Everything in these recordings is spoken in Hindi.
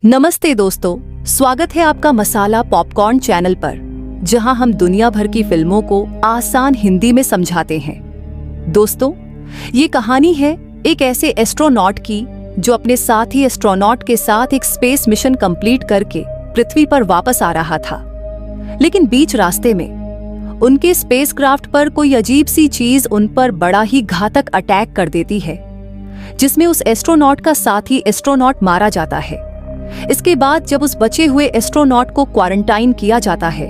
नमस्ते दोस्तों, स्वागत है आपका मसाला पॉपकॉर्न चैनल पर, जहां हम दुनिया भर की फिल्मों को आसान हिंदी में समझाते हैं। दोस्तों, ये कहानी है एक ऐसे एस्ट्रोनॉट की जो अपने साथी एस्ट्रोनॉट के साथ एक स्पेस मिशन कंप्लीट करके पृथ्वी पर वापस आ रहा था। लेकिन बीच रास्ते में उनके स्पेसक्राफ्ट पर कोई अजीब सी चीज उन पर बड़ा ही घातक अटैक कर देती है, जिसमें उस एस्ट्रोनॉट का साथी एस्ट्रोनॉट मारा जाता है। इसके बाद जब उस बचे हुए एस्ट्रोनॉट को क्वारंटाइन किया जाता है,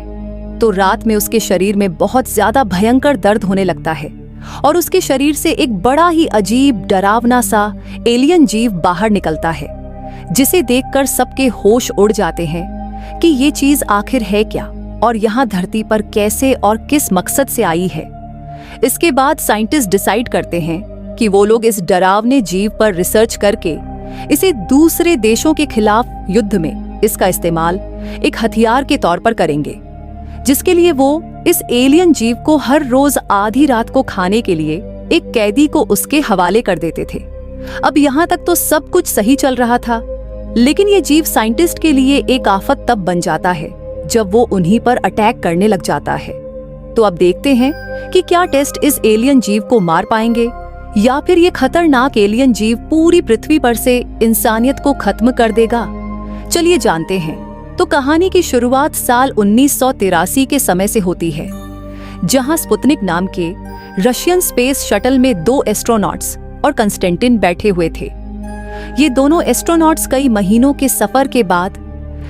तो रात में उसके शरीर में बहुत ज्यादा भयंकर दर्द होने लगता है और उसके शरीर से एक बड़ा ही अजीब डरावना सा एलियन जीव बाहर निकलता है, जिसे देखकर सबके होश उड़ जाते हैं कि ये चीज आखिर है क्या और यहाँ धरती पर कैसे और किस मकसद से आई है। इसके बाद साइंटिस्ट डिसाइड करते हैं कि वो लोग इस डरावने जीव पर रिसर्च करके इसे दूसरे देशों के खिलाफ युद्ध में इसका इस्तेमाल एक हथियार के तौर पर करेंगे, जिसके लिए वो इस एलियन जीव को हर रोज आधी रात को खाने के लिए एक कैदी को उसके हवाले कर देते थे। अब यहाँ तक तो सब कुछ सही चल रहा था, लेकिन ये जीव साइंटिस्ट के लिए एक आफत तब बन जाता है जब वो उन्हीं पर अटैक करने लग जाता है। तो अब देखते हैं कि क्या टेस्ट इस एलियन जीव को मार पाएंगे या फिर ये खतरनाक एलियन जीव पूरी पृथ्वी पर से इंसानियत को खत्म कर देगा। चलिए जानते हैं। तो कहानी की शुरुआत साल 1983 के समय से होती है, जहां स्पुतनिक नाम के रशियन स्पेस शटल में 2 एस्ट्रोनॉट्स और कंस्टेंटिन बैठे हुए थे। ये दोनों एस्ट्रोनॉट्स कई महीनों के सफर के बाद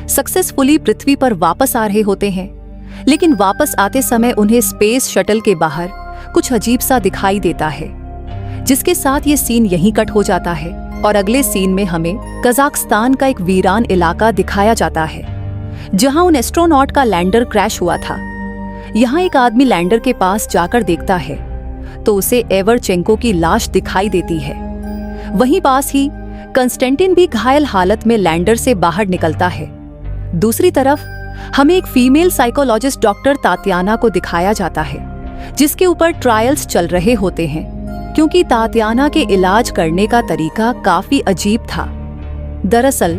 सक्सेसफुली पृथ्वी पर वापस आ रहे होते हैं, लेकिन वापस आते समय उन्हें स्पेस शटल के बाहर कुछ अजीब सा दिखाई देता है, जिसके साथ ये सीन यहीं कट हो जाता है और अगले सीन में हमें कजाकिस्तान का एक वीरान इलाका दिखाया जाता है, जहां उन एस्ट्रोनॉट का लैंडर क्रैश हुआ था। यहाँ एक आदमी लैंडर के पास जाकर देखता है तो उसे एवरचेंको की लाश दिखाई देती है। वहीं पास ही कंस्टेंटिन भी घायल हालत में लैंडर से बाहर निकलता है। दूसरी तरफ हमें एक फीमेल साइकोलॉजिस्ट डॉक्टर तातियाना को दिखाया जाता है, जिसके ऊपर ट्रायल्स चल रहे होते हैं, क्योंकि तातियाना के इलाज करने का तरीका काफी अजीब था। दरअसल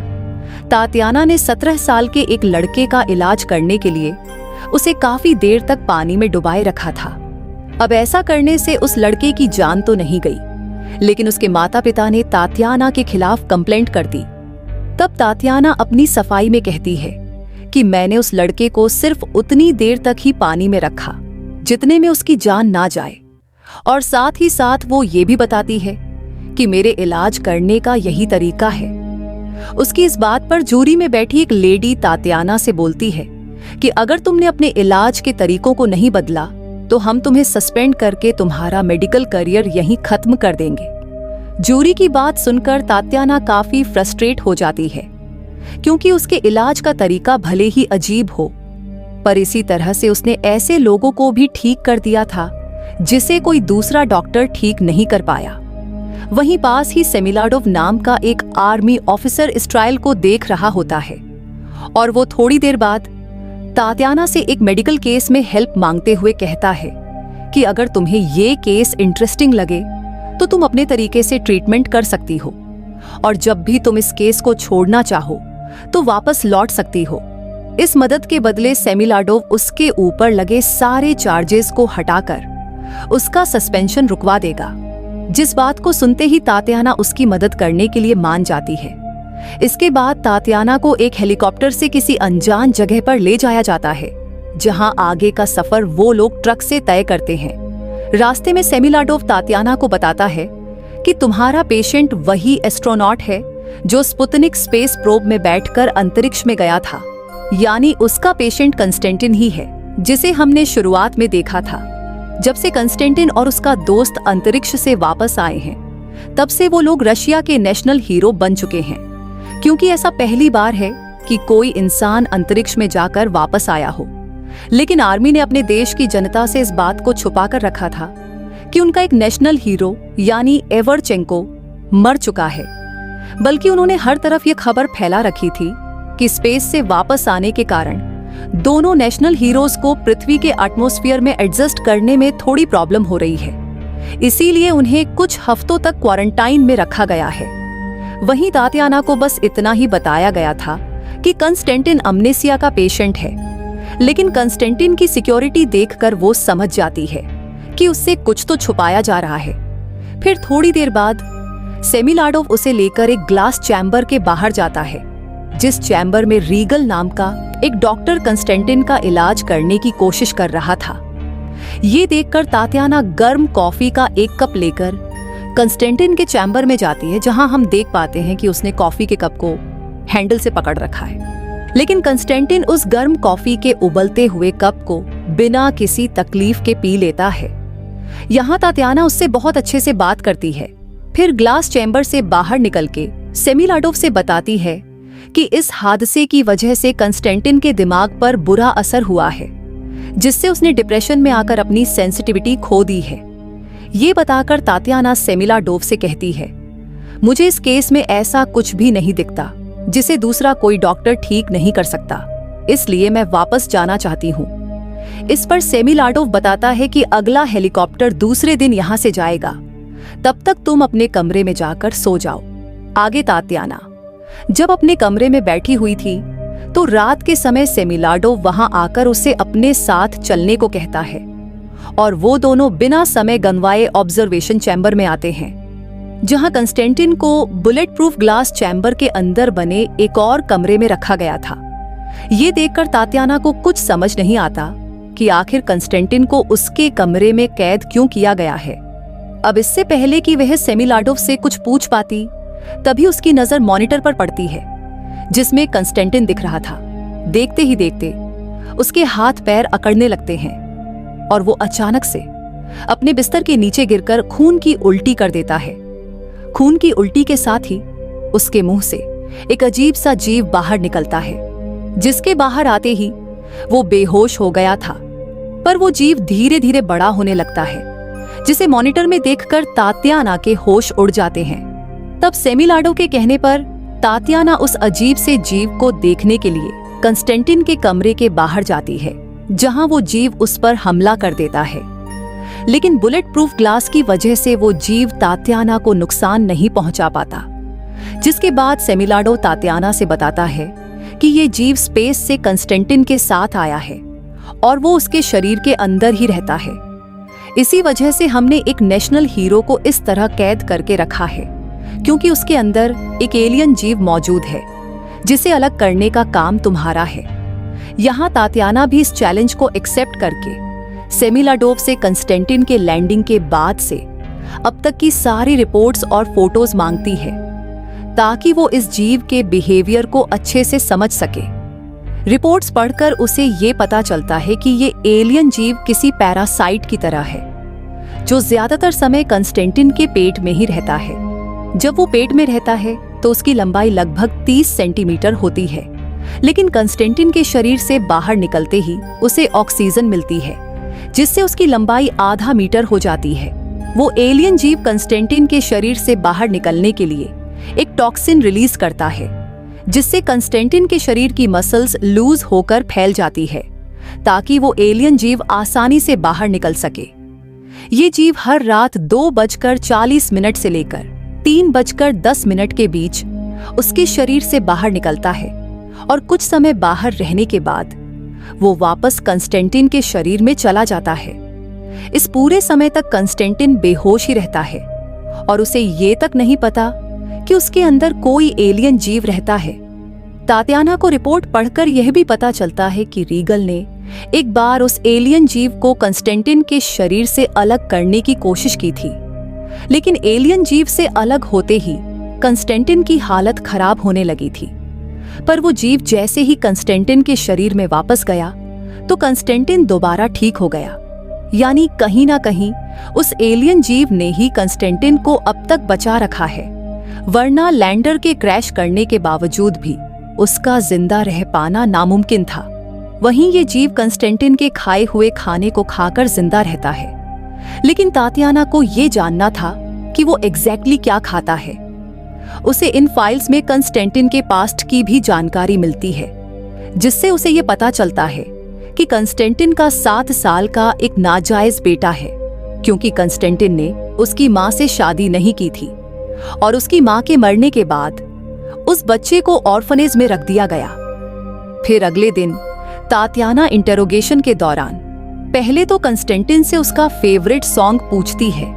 तातियाना ने 17 साल के एक लड़के का इलाज करने के लिए उसे काफी देर तक पानी में डुबाए रखा था। अब ऐसा करने से उस लड़के की जान तो नहीं गई, लेकिन उसके माता पिता ने तातियाना के खिलाफ कंप्लेंट कर दी। तब तातियाना अपनी सफाई में कहती है कि मैंने उस लड़के को सिर्फ उतनी देर तक ही पानी में रखा जितने में उसकी जान ना जाए, और साथ ही साथ वो ये भी बताती है कि मेरे इलाज करने का यही तरीका है। उसकी इस बात पर जूरी में बैठी एक लेडी तातियाना से बोलती है कि अगर तुमने अपने इलाज के तरीकों को नहीं बदला तो हम तुम्हें सस्पेंड करके तुम्हारा मेडिकल करियर यहीं खत्म कर देंगे। जूरी की बात सुनकर तातियाना काफी फ्रस्ट्रेट हो जाती है, क्योंकि उसके इलाज का तरीका भले ही अजीब हो, पर इसी तरह से उसने ऐसे लोगों को भी ठीक कर दिया था जिसे कोई दूसरा डॉक्टर ठीक नहीं कर पाया। वहीं पास ही सेमिलाडोव नाम का एक आर्मी ऑफिसर इस ट्रायल को देख रहा होता है, और वो थोड़ी देर बाद तातियाना से एक मेडिकल केस में हेल्प मांगते हुए कहता है कि अगर तुम्हें ये केस इंटरेस्टिंग लगे तो तुम अपने तरीके से ट्रीटमेंट कर सकती हो, और जब भी तुम इस केस को छोड़ना चाहो तो वापस लौट सकती हो। इस मदद के बदले सेमिलाडोव उसके ऊपर लगे सारे चार्जेस को हटाकर उसका सस्पेंशन रुकवा देगा, जिस बात को सुनते ही तातियाना उसकी मदद करने के लिए मान जाती है। इसके बाद तातियाना को एक हेलीकॉप्टर से किसी अनजान जगह पर ले जाया जाता है, जहां आगे का सफर वो लोग ट्रक से तय करते हैं। रास्ते में सेमिलाडोव तातियाना को बताता है कि तुम्हारा पेशेंट वही एस्ट्रोनॉट है जो स्पुतनिक स्पेस प्रोब में बैठकर अंतरिक्ष में गया था, यानी उसका पेशेंट कंस्टेंटिन ही है, जिसे हमने शुरुआत में देखा था। जब से कंस्टेंटिन और उसका दोस्त अंतरिक्ष से वापस आए हैं, तब से वो लोग रशिया के नेशनल हीरो बन चुके हैं, क्योंकि ऐसा पहली बार है कि कोई इंसान अंतरिक्ष में जाकर वापस आया हो। लेकिन आर्मी ने अपने देश की जनता से इस बात को छुपा कर रखा था कि उनका एक नेशनल हीरो यानी एवरचेंको मर चुका है, बल्कि उन्होंने हर तरफ ये खबर फैला रखी थी कि स्पेस से वापस आने के कारण दोनों नेशनल हीरोज को पृथ्वी के एटमॉस्फेयर में एडजस्ट करने में थोड़ी प्रॉब्लम हो रही है, इसीलिए उन्हें कुछ हफ्तों तक क्वारंटाइन में रखा गया है। वहीं तात्याना को बस इतना ही बताया गया था कि कंस्टेंटिन अमनेसिया का पेशेंट है, लेकिन कंस्टेंटिन की सिक्योरिटी देखकर वो समझ जाती है कि उससे कुछ तो छुपाया जा रहा है। फिर थोड़ी देर बाद सेमिलाडोव उसे लेकर एक ग्लास चैम्बर के बाहर जाता है, जिस चैम्बर में रीगल नाम का एक डॉक्टर कंस्टेंटिन का इलाज करने की कोशिश कर रहा था। ये देखकर तात्याना गर्म कॉफी का एक कप लेकर कंस्टेंटिन के चैम्बर में जाती है, जहां हम देख पाते हैं कि उसने कॉफी के कप को हैंडल से पकड़ रखा है। लेकिन कंस्टेंटिन उस गर्म कॉफी के उबलते हुए कप को बिना किसी तकलीफ के पी लेता है। यहाँ तात्याना उससे बहुत अच्छे से बात करती है। फिर ग्लास चैम्बर से बाहर निकल के सेमिलाडोव से बताती है कि इस हादसे की वजह से कंस्टेंटिन के दिमाग पर बुरा असर हुआ है, जिससे उसने डिप्रेशन में आकर अपनी सेंसिटिविटी खो दी है। ये बताकर तात्याना सेमिलाडोव से कहती है, मुझे इस केस में ऐसा कुछ भी नहीं दिखता जिसे दूसरा कोई डॉक्टर ठीक नहीं कर सकता, इसलिए मैं वापस जाना चाहती हूँ। इस पर सेमिलाडोव बताता है कि अगला हेलीकॉप्टर दूसरे दिन यहाँ से जाएगा, तब तक तुम अपने कमरे में जाकर सो जाओ। आगे तात्याना जब अपने कमरे में बैठी हुई थी तो रात के समय सेमिलाडोव वहां आकर उसे अपने साथ चलने को कहता है और वो दोनों बिना समय गंवाए ऑब्जर्वेशन चैम्बर में आते हैं, जहां कंस्टेंटिन को बुलेट प्रूफ ग्लास चैम्बर के अंदर बने एक और कमरे में रखा गया था। ये देखकर तात्याना को कुछ समझ नहीं आता कि आखिर कंस्टेंटिन को उसके कमरे में कैद क्यों किया गया है। अब इससे पहले कि वह सेमिलाडोव से कुछ पूछ पाती, तभी उसकी नजर मॉनिटर पर पड़ती है, जिसमें कंस्टेंटिन दिख रहा था। देखते ही देखते उसके हाथ पैर अकड़ने लगते हैं और वो अचानक से अपने बिस्तर के नीचे गिरकर खून की उल्टी कर देता है। खून की उल्टी के साथ ही उसके मुंह से एक अजीब सा जीव बाहर निकलता है, जिसके बाहर आते ही वो बेहोश हो गया था। पर वो जीव धीरे धीरे बड़ा होने लगता है, जिसे मॉनिटर में देखकर तात्याना के होश उड़ जाते हैं। तब सेमिलाडोव के कहने पर तात्याना उस अजीब से जीव को देखने के लिए कंस्टेंटिन के कमरे के बाहर जाती है, जहां वो जीव उस पर हमला कर देता है। लेकिन बुलेट प्रूफ ग्लास की वजह से वो जीव तात्याना को नुकसान नहीं पहुंचा पाता, जिसके बाद सेमिलाडोव तात्याना से बताता है कि ये जीव स्पेस से कंस्टेंटिन के साथ आया है और वो उसके शरीर के अंदर ही रहता है। इसी वजह से हमने एक नेशनल हीरो को इस तरह कैद करके रखा है, क्योंकि उसके अंदर एक एलियन जीव मौजूद है, जिसे अलग करने का काम तुम्हारा है। यहाँ तात्याना भी इस चैलेंज को एक्सेप्ट करके सेमिलाडोव से कंस्टेंटिन के लैंडिंग के बाद से अब तक की सारी रिपोर्ट्स और फोटोज मांगती है, ताकि वो इस जीव के बिहेवियर को अच्छे से समझ सके। रिपोर्ट्स पढ़कर उसे ये पता चलता है कि ये एलियन जीव किसी पैरासाइट की तरह है, जो ज्यादातर समय कंस्टेंटिन के पेट में ही रहता है। जब वो पेट में रहता है तो उसकी लंबाई लगभग 30 सेंटीमीटर होती है, लेकिन कंस्टेंटिन के शरीर से बाहर निकलते ही उसे ऑक्सीजन मिलती है, जिससे उसकी लंबाई आधा मीटर हो जाती है। वो एलियन जीव कंस्टेंटिन के शरीर से बाहर निकलने के लिए एक टॉक्सिन रिलीज करता है, जिससे कंस्टेंटिन के शरीर की मसल्स लूज होकर फैल जाती है, ताकि वो एलियन जीव आसानी से बाहर निकल सके। ये जीव हर रात 2:40 से लेकर 3:10 के बीच उसके शरीर से बाहर निकलता है और कुछ समय बाहर रहने के बाद वो वापस कंस्टेंटिन के शरीर में चला जाता है। इस पूरे समय तक कंस्टेंटिन बेहोश ही रहता है और उसे ये तक नहीं पता कि उसके अंदर कोई एलियन जीव रहता है। तात्याना को रिपोर्ट पढ़कर यह भी पता चलता है कि रीगल ने एक बार उस एलियन जीव को कंस्टेंटिन के शरीर से अलग करने की कोशिश की थी, लेकिन एलियन जीव से अलग होते ही कंस्टेंटिन की हालत खराब होने लगी थी। पर वो जीव जैसे ही कंस्टेंटिन के शरीर में वापस गया तो कंस्टेंटिन दोबारा ठीक हो गया। यानी कहीं ना कहीं उस एलियन जीव ने ही कंस्टेंटिन को अब तक बचा रखा है, वरना लैंडर के क्रैश करने के बावजूद भी उसका जिंदा रह पाना नामुमकिन था। वहीं ये जीव कंस्टेंटिन के खाए हुए खाने को खाकर जिंदा रहता है, लेकिन तात्याना को ये जानना था कि वो एग्जैक्टली क्या खाता है। उसे इन फाइल्स में कंस्टेंटिन के पास्ट की भी जानकारी मिलती है, जिससे उसे ये पता चलता है कि कंस्टेंटिन का 7 साल का एक नाजायज बेटा है, क्योंकि कंस्टेंटिन ने उसकी मां से शादी नहीं की थी और उसकी मां के मरने के बाद उस बच्चे को ऑर्फनेज में रख दिया गया। फिर अगले दिन तात्याना इंटेरोगेशन के दौरान पहले तो कंस्टेंटिन से उसका फेवरेट सॉन्ग पूछती है,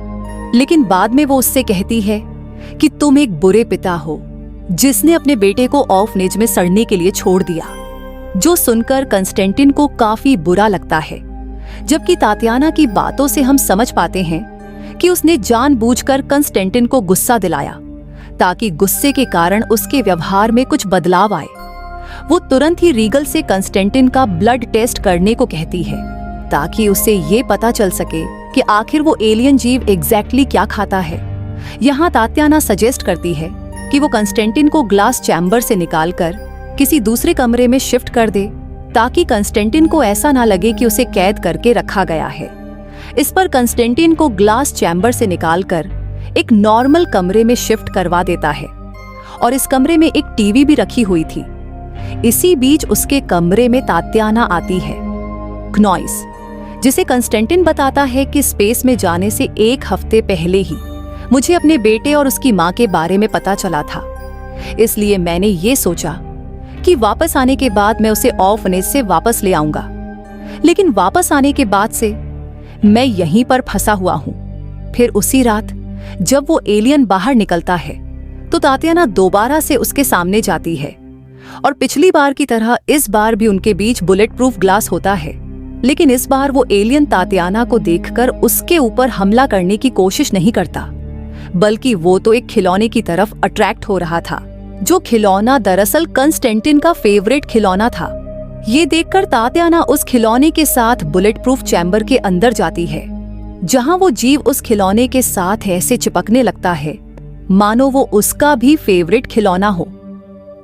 लेकिन बाद में वो उससे कहती है कि तुम एक बुरे पिता हो जिसने अपने बेटे को ऑर्फनेज में सड़ने के लिए छोड़ दिया, जो सुनकर कंस्टेंटिन को काफी बुरा लगता है। जबकि तात्याना की बातों से हम समझ पाते हैं कि उसने जानबूझकर कंस्टेंटिन को गुस्सा दिलाया ताकि गुस्से के कारण उसके व्यवहार में कुछ बदलाव आए। वो तुरंत ही रीगल से कंस्टेंटिन का ब्लड टेस्ट करने को कहती है ताकि उसे ये पता चल सके कि आखिर वो एलियन जीव एग्जैक्टली क्या खाता है। यहाँ तात्याना सजेस्ट करती है कि वो कंस्टेंटिन को ग्लास चैम्बर से निकालकर किसी दूसरे कमरे में शिफ्ट कर दे ताकि कंस्टेंटिन को ऐसा ना लगे कि उसे कैद करके रखा गया है। इस पर कंस्टेंटिन को ग्लास चैम्बर से निकालकर एक नॉर्मल कमरे में शिफ्ट करवा देता है और इस कमरे में एक टीवी भी रखी हुई थी। इसी बीच उसके कमरे में तात्याना आती है, क्नॉइस, जिसे कंस्टेंटिन बताता है कि स्पेस में जाने से 1 हफ्ते पहले ही मुझे अपने बेटे और उसकी मां के बारे में पता चला था, इसलिए मैंने ये सोचा कि वापस आने के बाद मैं उसे ऑर्फनेज से वापस ले आऊंगा। लेकिन वापस आने के बाद से मैं यहीं पर फंसा हुआ हूं। फिर उसी रात जब वो एलियन बाहर निकलता है तो तात्याना दोबारा से उसके सामने जाती है और पिछली बार की तरह इस बार भी उनके बीच बुलेट प्रूफ ग्लास होता है। लेकिन इस बार वो एलियन तात्याना को देखकर उसके ऊपर हमला करने की कोशिश नहीं करता, बल्कि वो तो एक खिलौने की तरफ अट्रैक्ट हो रहा था, जो खिलौना दरअसल कंस्टेंटिन का फेवरेट खिलौना था। ये देखकर तात्याना उस खिलौने के साथ बुलेट प्रूफ चैम्बर के अंदर जाती है, जहां वो जीव उस खिलौने के साथ ऐसे चिपकने लगता है मानो वो उसका भी फेवरेट खिलौना हो।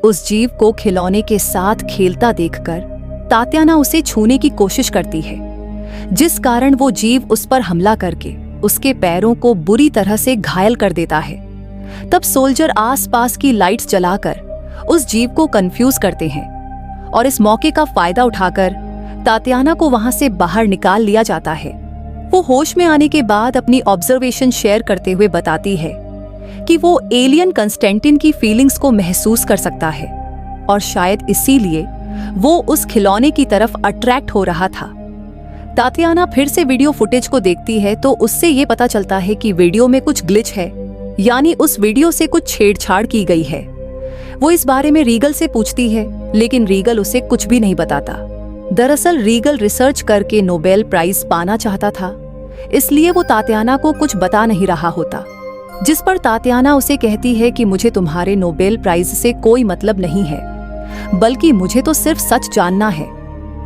उस जीव को खिलौने के साथ खेलता देखकर तात्याना उसे छूने की कोशिश करती है, जिस कारण वो जीव उस पर हमला करके उसके पैरों को बुरी तरह से घायल कर देता है। तब सोल्जर आसपास की लाइट्स जलाकर उस जीव को कंफ्यूज करते हैं और इस मौके का फायदा उठाकर तात्याना को वहां से बाहर निकाल लिया जाता है। वो होश में आने के बाद अपनी ऑब्जर्वेशन शेयर करते हुए बताती है कि वो एलियन कंस्टेंटिन की फीलिंग्स को महसूस कर सकता है और शायद इसीलिए वो उस खिलौने की तरफ अट्रैक्ट हो रहा था। तात्याना फिर से वीडियो फुटेज को देखती है तो उससे ये पता चलता है कि वीडियो में कुछ ग्लिच है, यानी उस वीडियो से कुछ छेड़छाड़ की गई है। वो इस बारे में रीगल से पूछती है, लेकिन रीगल उसे कुछ भी नहीं बताता। दरअसल रीगल रिसर्च करके नोबेल प्राइज पाना चाहता था, इसलिए वो तात्याना को कुछ बता नहीं रहा होता। जिस पर तात्याना उसे कहती है कि मुझे तुम्हारे नोबेल प्राइज से कोई मतलब नहीं है, बल्कि मुझे तो सिर्फ सच जानना है।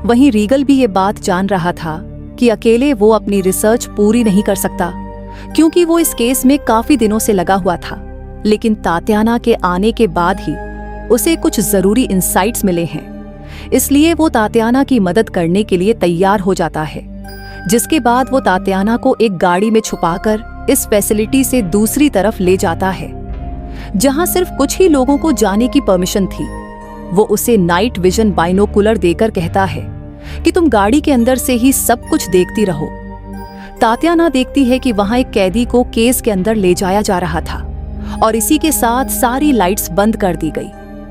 वहीं रीगल भी ये बात जान रहा था कि अकेले वो अपनी रिसर्च पूरी नहीं कर सकता, क्योंकि वो इस केस में काफी दिनों से लगा हुआ था। लेकिन तात्याना के आने के बाद ही उसे कुछ जरूरी इंसाइट्स मिले हैं, इसलिए वो तात्याना की मदद करने के लिए तैयार हो जाता है। जिसके बाद वो तात्याना को एक गाड़ी में छुपाकर इस फैसिलिटी से दूसरी तरफ ले जाता है, जहां सिर्फ कुछ ही लोगों को जाने की परमिशन थी। वो उसे नाइट विजन बाइनोकुलर देकर कहता है कि तुम गाड़ी के अंदर से ही सब कुछ देखती रहो। तात्याना देखती है कि वहां एक कैदी को केस के अंदर ले जाया जा रहा था और इसी के साथ सारी लाइट्स बंद कर दी गई।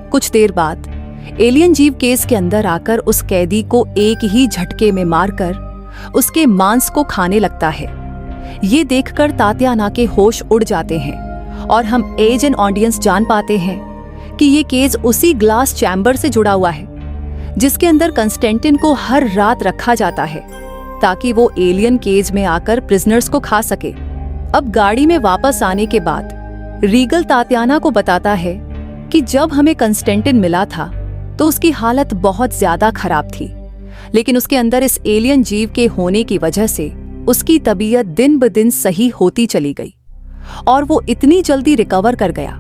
कुछ देर बाद एलियन जीव केस के अंदर आकर उस कैदी को एक ही झटके में मारकर उसके मांस को खाने लगता है। ये देखकर तात्याना के होश उड़ जाते हैं और हम एज एंड ऑडियंस जान पाते हैं कि ये केज उसी ग्लास चैम्बर से जुड़ा हुआ है जिसके अंदर कंस्टेंटिन को हर रात रखा जाता है ताकि वो एलियन केज में आकर प्रिजनर्स को खा सके। अब गाड़ी में वापस आने के बाद रीगल तात्याना को बताता है कि जब हमें कंस्टेंटिन मिला था तो उसकी हालत बहुत ज्यादा खराब थी, लेकिन उसके अंदर इस एलियन जीव के होने की वजह से उसकी तबीयत दिन ब दिन सही होती चली गई और वो इतनी जल्दी रिकवर कर गया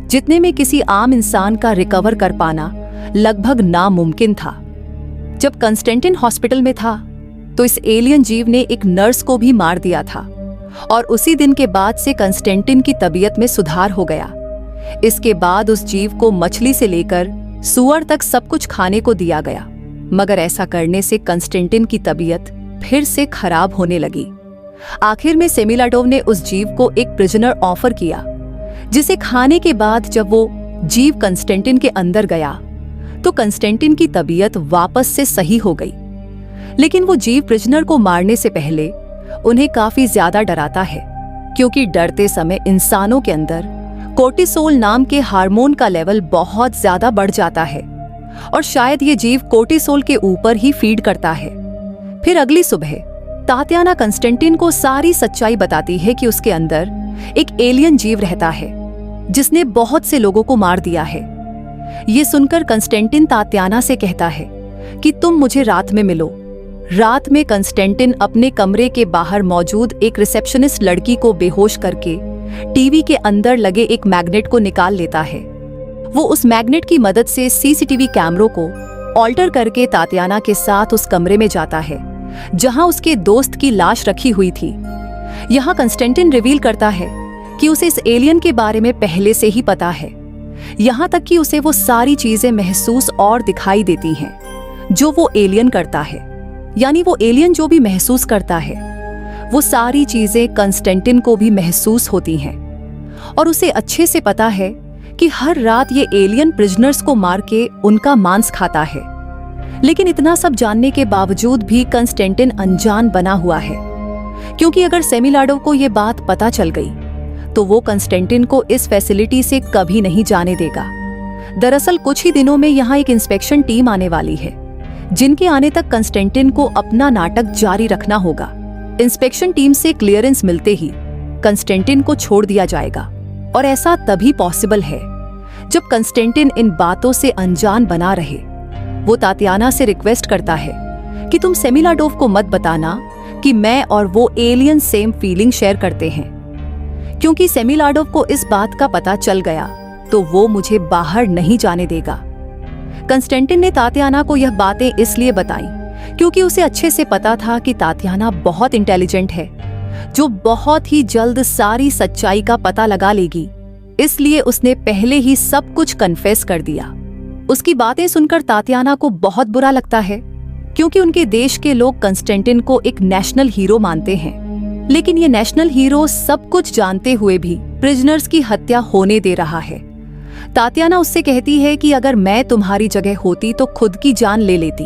जितने में किसी आम इंसान का रिकवर कर पाना लगभग नामुमकिन था। जब कंस्टेंटिन हॉस्पिटल में था तो इस एलियन जीव ने एक नर्स को भी मार दिया था और उसी दिन के बाद से कंस्टेंटिन की तबीयत में सुधार हो गया। इसके बाद उस जीव को मछली से लेकर सूअर तक सब कुछ खाने को दिया गया, मगर ऐसा करने से कंस्टेंटिन की तबीयत फिर से खराब होने लगी। आखिर में सेमिलाटोव ने उस जीव को एक प्रिजनर ऑफर किया जिसे खाने के बाद जब वो जीव कंस्टेंटिन के अंदर गया तो कंस्टेंटिन की तबीयत वापस से सही हो गई। लेकिन वो जीव प्रिजनर को मारने से पहले उन्हें काफी ज्यादा डराता है, क्योंकि डरते समय इंसानों के अंदर कोर्टिसोल नाम के हार्मोन का लेवल बहुत ज्यादा बढ़ जाता है और शायद ये जीव कोर्टिसोल के ऊपर ही फीड करता है। फिर अगली सुबह तात्याना कंस्टेंटिन को सारी सच्चाई बताती है कि उसके अंदर एक एलियन जीव रहता है जिसने बहुत से लोगों को मार दिया है। ये सुनकर कंस्टेंटिन तात्याना से कहता है कि तुम मुझे रात में मिलो। रात में कंस्टेंटिन अपने कमरे के बाहर मौजूद एक रिसेप्शनिस्ट लड़की को बेहोश करके टीवी के अंदर लगे एक मैग्नेट को निकाल लेता है। वो उस मैग्नेट की मदद से सीसीटीवी कैमरों को ऑल्टर करके तात्याना के साथ उस कमरे में जाता है जहां उसके दोस्त की लाश रखी हुई थी। यहां कंस्टेंटिन रिवील करता है कि उसे इस एलियन के बारे में पहले से ही पता है, यहां तक कि उसे वो सारी चीजें महसूस और दिखाई देती हैं जो वो एलियन करता है। यानी वो एलियन जो भी महसूस करता है वो सारी चीजें कंस्टेंटिन को भी महसूस होती हैं और उसे अच्छे से पता है कि हर रात ये एलियन प्रिजनर्स को मार के उनका मांस खाता है। लेकिन इतना सब जानने के बावजूद भी कंस्टेंटिन अनजान बना हुआ है, क्योंकि अगर सेमिलाडोव को ये बात पता चल गई तो वो कंस्टेंटिन को इस फैसिलिटी से कभी नहीं जाने देगा। दरअसल कुछ ही दिनों में यहाँ एक इंस्पेक्शन टीम आने वाली है, जिनके आने तक कंस्टेंटिन को अपना नाटक जारी रखना होगा। इंस्पेक्शन टीम से क्लियरेंस मिलते ही कंस्टेंटिन को छोड़ दिया जाएगा, और ऐसा तभी पॉसिबल है जब कंस्टेंटिन इन बातों से अनजान बना रहे। वो तात्याना से रिक्वेस्ट करता है कि तुम सेमिलाडोव को मत बताना कि मैं और वो एलियन सेम फीलिंग शेयर करते हैं, क्योंकि सेमिलाडोव को इस बात का पता चल गया तो वो मुझे बाहर नहीं जाने देगा। कंस्टेंटिन ने तात्याना को यह बातें इसलिए बताई क्योंकि उसे अच्छे से पता था कि तात्याना बहुत इंटेलिजेंट है, जो बहुत ही जल्द सारी सच्चाई का पता लगा लेगी। इसलिए उसने पहले ही सब कुछ कन्फेस कर दिया। उसकी बातें सुनकर तात्याना को बहुत बुरा लगता है, क्योंकि उनके देश के लोग कंस्टेंटिन को एक नेशनल हीरो मानते हैं। लेकिन ये नेशनल हीरो सब कुछ जानते हुए भी प्रिजनर्स की हत्या होने दे रहा है। तात्याना उससे कहती है कि अगर मैं तुम्हारी जगह होती तो खुद की जान ले लेती।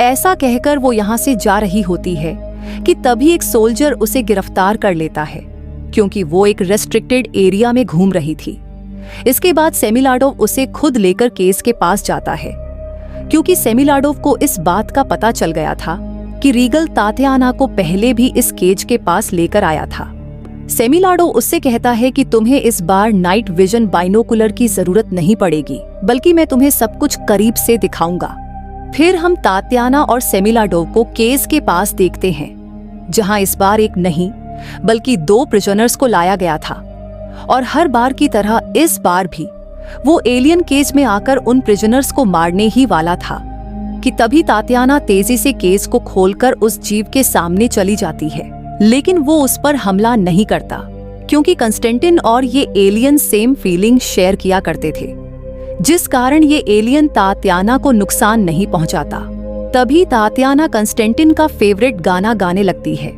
ऐसा कहकर वो यहाँ से जा रही होती है कि तभी एक सोल्जर उसे गिरफ्तार कर लेता है, क्योंकि वो एक रेस्ट्रिक्टेड एरिया में घूम रही थी। इसके बाद सेमिलाडोव उसे खुद लेकर केस के पास जाता है, क्योंकि सेमिलाडोव को इस बात का पता चल गया था कि रीगल तात्याना को पहले भी इस केज के पास लेकर आया था। सेमिलाडोव उससे कहता है कि तुम्हें इस बार नाइट विजन बाइनोकुलर की जरूरत नहीं पड़ेगी, बल्कि मैं तुम्हें सब कुछ करीब से दिखाऊंगा। फिर हम तात्याना और सेमिलाडोव को केस के पास देखते हैं, जहां इस बार एक नहीं बल्कि 2 प्रिजनर्स को लाया गया था, और हर बार की तरह इस बार भी वो एलियन केज में आकर उन प्रिजनर्स को मारने ही वाला था कि तभी तात्याना तेजी से केस को खोलकर उस जीव के सामने चली जाती है। लेकिन वो उस पर हमला नहीं करता, क्योंकि कंस्टेंटिन और ये एलियन सेम फीलिंग शेयर किया करते थे, जिस कारण ये एलियन तात्याना को नुकसान नहीं पहुंचाता। तभी तात्याना कंस्टेंटिन का फेवरेट गाना गाने लगती है,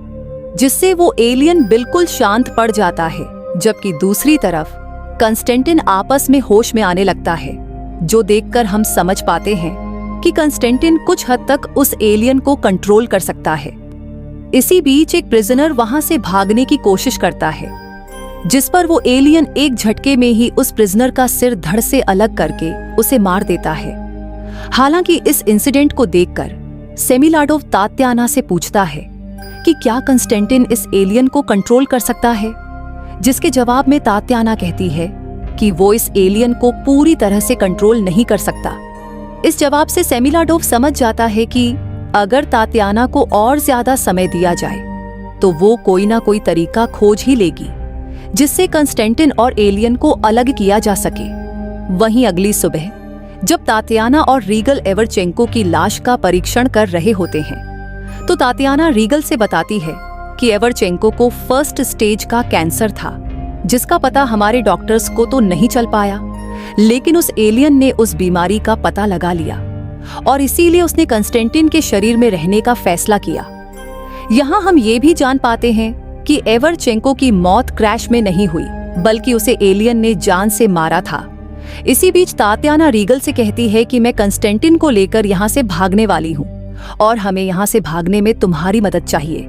जिससे वो एलियन बिल्कुल शांत पड़ जाता है, जबकि दूसरी तरफ कंस्टेंटिन आपस में होश में आने लगता है, जो देखकर हम समझ पाते हैं कि कंस्टेंटिन कुछ हद तक उस एलियन को कंट्रोल कर सकता है। इसी बीच एक प्रिजनर वहां से भागने की कोशिश करता है, जिस पर वो एलियन एक झटके में ही उस प्रिजनर का सिर धड़ से अलग करके उसे मार देता है। हालांकि इस इंसिडेंट को देखकर सेमिलाडोव तात्याना से पूछता है कि क्या कंस्टेंटिन इस एलियन को कंट्रोल कर सकता है, जिसके जवाब में तात्याना कहती है कि वो इस एलियन को पूरी तरह से कंट्रोल नहीं कर सकता। इस जवाब से सेमिलाडोव समझ जाता है कि अगर तात्याना को और ज्यादा समय दिया जाए तो वो कोई ना कोई तरीका खोज ही लेगी, जिससे कंस्टेंटिन और एलियन को अलग किया जा सके। वहीं अगली सुबह जब तात्याना और रीगल एवरचेंको की लाश का परीक्षण कर रहे होते हैं, तो तात्याना रीगल से बताती है कि एवरचेंको को फर्स्ट स्टेज का कैंसर था, जिसका पता हमारे डॉक्टर्स को तो नहीं चल पाया, लेकिन उस एलियन ने उस बीमारी का पता लगा लिया और इसीलिए उसने कंस्टेंटिन के शरीर में रहने का फैसला किया। यहाँ हम ये भी जान पाते हैं कि एवरचेंको की मौत क्रैश में नहीं हुई, बल्कि उसे एलियन ने जान से मारा था। इसी बीच तात्याना रीगल से कहती है कि मैं कंस्टेंटिन को लेकर यहाँ से भागने वाली हूँ और हमें यहाँ से भागने में तुम्हारी मदद चाहिए।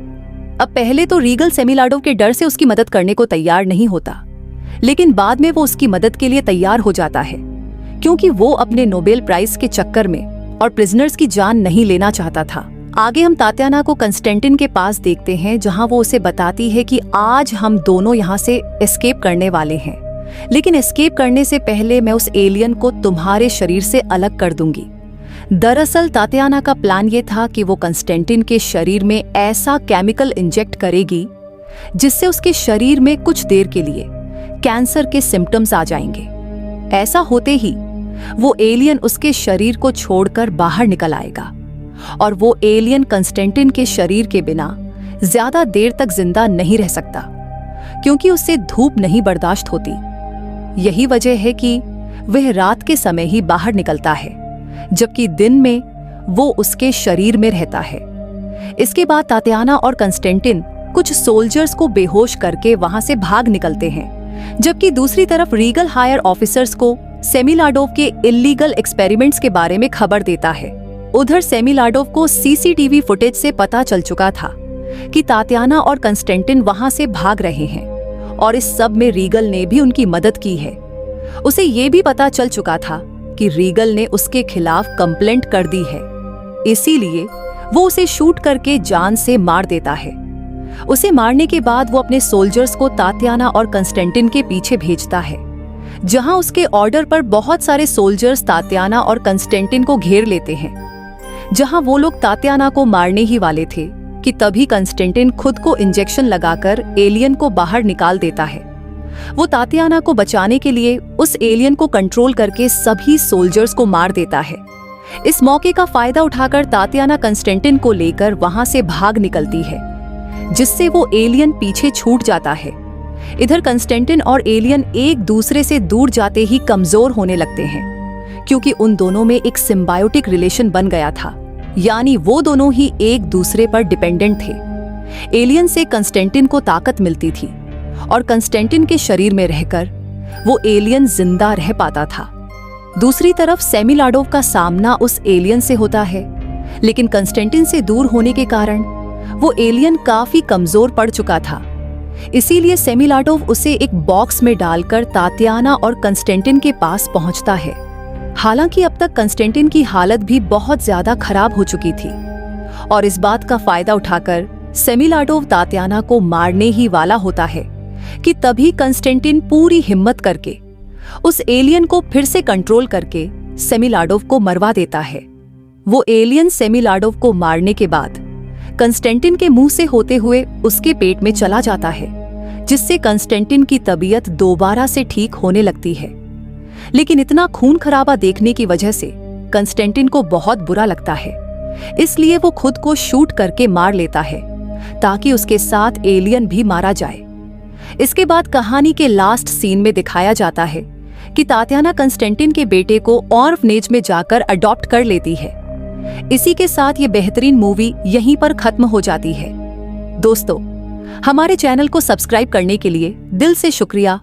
अब पहले तो रीगल सेमिलाडोव के डर से उसकी मदद करने को तैयार नहीं होता, लेकिन बाद में वो उसकी मदद के लिए तैयार हो जाता है, क्योंकि वो अपने नोबेल प्राइज के चक्कर में और प्रिजनर्स की जान नहीं लेना चाहता था। आगे हम तात्याना को कंस्टेंटिन के पास देखते हैं, जहां वो उसे बताती है कि आज हम दोनों यहाँ से एस्केप करने वाले हैं, लेकिन एस्केप करने से पहले मैं उस एलियन को तुम्हारे शरीर से अलग कर दूंगी। दरअसल तात्याना का प्लान ये था कि वो कंस्टेंटिन के शरीर में ऐसा केमिकल इंजेक्ट करेगी जिससे उसके शरीर में कुछ देर के लिए कैंसर के सिम्टम्स आ जाएंगे। ऐसा होते ही वो एलियन उसके शरीर को छोड़कर बाहर निकल आएगा और वो एलियन कंस्टेंटिन के शरीर के बिना ज्यादा देर तक जिंदा नहीं रह सकता, क्योंकि उससे धूप नहीं बर्दाश्त होती। यही वजह है कि वह रात के समय ही बाहर निकलता है, जबकि दिन में वो उसके शरीर में रहता है। इसके बाद तात्याना और कंस्टेंटिन कुछ सोल्जर्स को बेहोश करके वहां से भाग निकलते हैं, जबकि दूसरी तरफ रीगल हायर ऑफिसर्स को सेमिलाडोव के इल्लीगल एक्सपेरिमेंट्स के बारे में खबर देता है। उधर सेमिलाडोव को सीसीटीवी फुटेज से पता चल चुका था कि तात्याना और कंस्टेंटिन वहां से भाग रहे हैं और इस सब में रीगल ने भी उनकी मदद की है। उसे ये भी पता चल चुका था कि रीगल ने उसके खिलाफ कंप्लेंट कर दी है, इसीलिए वो उसे शूट करके जान से मार देता है। उसे मारने के बाद वो अपने सोल्जर्स को तात्याना और कंस्टेंटिन के पीछे भेजता है, जहां उसके ऑर्डर पर बहुत सारे सोल्जर्स तात्याना और कंस्टेंटिन को घेर लेते हैं। जहां वो लोग तात्याना को मारने ही वाले थे कि तभी कंस्टेंटिन खुद को इंजेक्शन लगाकर एलियन को बाहर निकाल देता है। वो तात्याना को बचाने के लिए उस एलियन को कंट्रोल करके सभी सोल्जर्स को मार देता है। इस मौके का फायदा उठाकर तात्याना कंस्टेंटिन को लेकर वहां से भाग निकलती है, जिससे वो एलियन पीछे छूट जाता है। इधर कंस्टेंटिन और एलियन एक दूसरे से दूर जाते ही कमजोर होने लगते हैं, क्योंकि उन दोनों में एक सिम्बायोटिक रिलेशन बन गया था, यानी वो दोनों ही एक दूसरे पर डिपेंडेंट थे। एलियन से कंस्टेंटिन को ताकत मिलती थी और कंस्टेंटिन के शरीर में रहकर वो एलियन जिंदा रह पाता था। दूसरी तरफ सेमिलाडोव का सामना उस एलियन से होता है, लेकिन कंस्टेंटिन से दूर होने के कारण वो एलियन काफी कमजोर पड़ चुका था। इसीलिए सेमिलाडोव उसे एक बॉक्स में डालकर तात्याना और कंस्टेंटिन के पास पहुंचता है। हालांकि अब तक कंस्टेंटिन की हालत भी बहुत ज्यादा खराब हो चुकी थी और इस बात का फायदा उठाकर सेमिलाडोव तात्याना को मारने ही वाला होता है कि तभी कंस्टेंटिन पूरी हिम्मत करके उस एलियन को फिर से कंट्रोल करके सेमिलाडोव को मरवा देता है। वो एलियन सेमिलाडोव को मारने के बाद कंस्टेंटिन के मुंह से होते हुए उसके पेट में चला जाता है, जिससे कंस्टेंटिन की तबीयत दोबारा से ठीक होने लगती है। लेकिन इतना खून खराबा देखने की वजह से कंस्टेंटिन को बहुत बुरा लगता है, इसलिए वो खुद को शूट करके मार लेता है ताकि उसके साथ एलियन भी मारा जाए। इसके बाद कहानी के लास्ट सीन में दिखाया जाता है कि तात्याना कंस्टेंटिन के बेटे को ऑर्फनेज में जाकर अडॉप्ट कर लेती है। इसी के साथ ये बेहतरीन मूवी यहीं पर खत्म हो जाती है। दोस्तों, हमारे चैनल को सब्सक्राइब करने के लिए दिल से शुक्रिया।